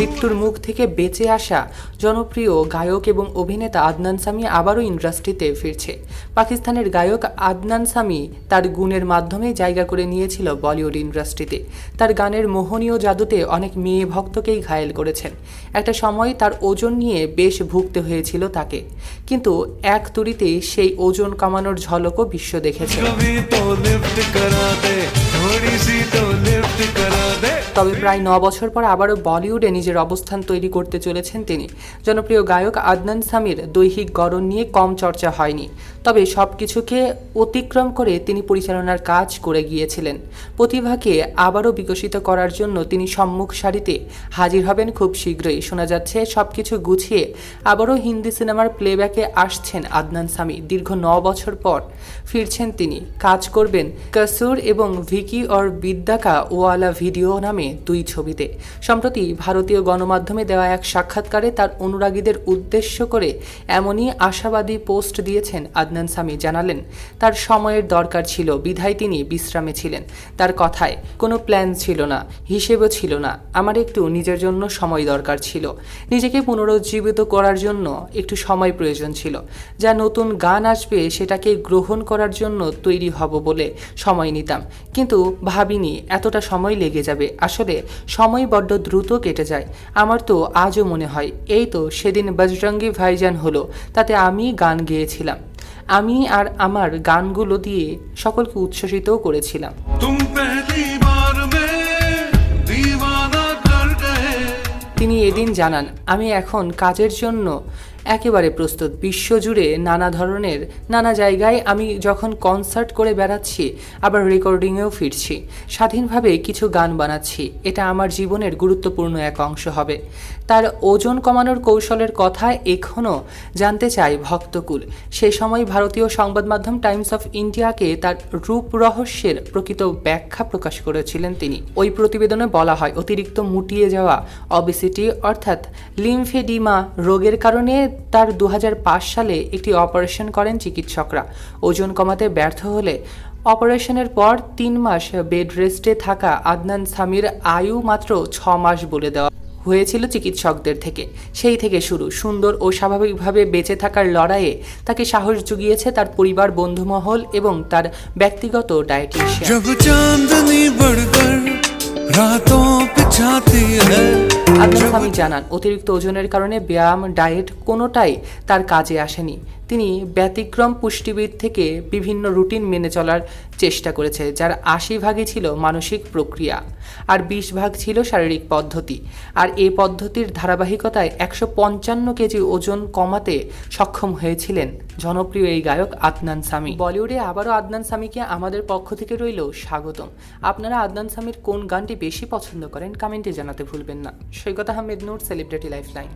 মৃত্যুর মুখ থেকে বেঁচে আসা জনপ্রিয় গায়ক এবং অভিনেতা আদনান সামি আবারও ইন্ডাস্ট্রিতে ফিরছে। পাকিস্তানের গায়ক আদনান সামি তার গুণের মাধ্যমে জায়গা করে নিয়েছিল বলিউড ইন্ডাস্ট্রিতে। তার গানের মোহনীয় জাদুতে অনেক মেয়ে ভক্তকেই ঘায়েল করেছেন। একটা সময় তার ওজন নিয়ে বেশ ভুগতে হয়েছিল তাকে, কিন্তু এক তুড়িতেই সেই ওজন কমানোর ঝলকও বিশ্ব দেখেছে। তবে প্রায় 9 বছর পর আবারও বলিউডে নিজের অবস্থান তৈরি করতে চলেছেন তিনি। জনপ্রিয় গায়ক আদনান সামির দৈহিক গড়ন নিয়ে কম চর্চা হয়নি, তবে সবকিছুকে অতিক্রম করে তিনি পরিচালনার কাজ করে গিয়েছিলেন। প্রতিভাকে আবারও বিকশিত করার জন্য তিনি সম্মুখ সারিতে হাজির হবেন খুব শীঘ্রই। শোনা যাচ্ছে সবকিছু গুছিয়ে আবারও হিন্দি সিনেমার প্লেব্যাকে আসছেন আদনান সামি। দীর্ঘ 9 বছর পর ফিরছেন তিনি। কাজ করবেন কসুর এবং ভিকি और বিদ্যা কা ওয়ালা ভিডিও নামে 2 ছবিতে। সম্প্রতি ভারতীয় গণমাধ্যমে দেওয়া এক সাক্ষাৎকারে তার অনুরাগীদের উদ্দেশ্য করে এমনই আশাবাদী পোস্ট দিয়েছেন আদনান সামি। জানালেন তার সময়ের দরকার ছিল, বিধায় তিনি বিশ্রামে ছিলেন। তার কথায় কোনো প্ল্যান ছিল না, হিসেবও ছিল না। আমার একটু নিজের জন্য সময় দরকার ছিল, নিজেকে পুনরুজ্জীবিত করার জন্য একটু সময় প্রয়োজন ছিল। যা নতুন গান আসবে সেটাকে গ্রহণ করার জন্য তৈরি হব বলে সময় নিতাম, কিন্তু ভাবিনি এতটা সময় লেগে যাবে। আসলে সময় বড্ড দ্রুত কেটে যায়। আমার তো আজও মনে হয় এই তো সেদিন বজরঙ্গি ভাইজান হলো, তাতে আমি গান গেয়েছিলাম। আমি আর আমার গানগুলো দিয়ে সকলকে উচ্ছ্বসিতও করেছিলাম। তিনি এদিন জানান, আমি এখন কাজের জন্য একেবারে প্রস্তুত। বিশ্বজুড়ে নানা জায়গায় আমি যখন কনসার্ট করে বেড়াচ্ছি, আবার রেকর্ডিংয়েও ফিরছি, স্বাধীনভাবে কিছু গান বানাচ্ছি। এটা আমার জীবনের গুরুত্বপূর্ণ এক অংশ হবে। তার ওজন কমানোর কৌশলের কথা এখনও জানতে চায় ভক্তকুল। সেই সময় ভারতীয় সংবাদ মাধ্যম টাইমস অফ ইন্ডিয়াকে তার রূপ রহস্যের প্রকৃত ব্যাখ্যা প্রকাশ করেছিলেন তিনি। ওই প্রতিবেদনে বলা হয়, অতিরিক্ত মুটিয়ে যাওয়া অবেসিটি অর্থাৎ লিমফেডিমা রোগের কারণে তার 2005 সালে একটি অপারেশন করেন চিকিৎসকরা। ওজন কমাতে ব্যর্থ হলে অপারেশনের পর 3 মাস বেড রেস্টে থাকা আদনান সামির আয়ু মাত্র 6 মাস বলে দেওয়া হয়েছিল চিকিৎসকদের থেকে। সেই থেকে শুরু সুন্দর ও স্বাভাবিকভাবে বেঁচে থাকার লড়াইয়ে তাকে সাহস জুগিয়েছে তার পরিবার, বন্ধুমহল এবং তার ব্যক্তিগত ডায়েটিশিয়ান। আদনান সামি জানান, অতিরিক্ত ওজনের কারণে ব্যায়াম, ডায়েট কোনোটাই তার কাজে আসেনি। তিনি ব্যতিক্রম পুষ্টিবিদ থেকে বিভিন্ন রুটিন মেনে চলার চেষ্টা করেছে, যার 80% ছিল মানসিক প্রক্রিয়া আর 20% ছিল শারীরিক পদ্ধতি। আর এই পদ্ধতির ধারাবাহিকতায় 155 কেজি ওজন কমাতে সক্ষম হয়েছিলেন জনপ্রিয় এই গায়ক আদনান সামি। বলিউডে আবারও আদনান সামিকে আমাদের পক্ষ থেকে রইল স্বাগতম। আপনারা আদনান সামির কোন গানটি বেশি পছন্দ করেন কমেন্টে জানাতে ভুলবেন না। সৈকত আহমেদ নূর, সেলিব্রিটি লাইফলাইন।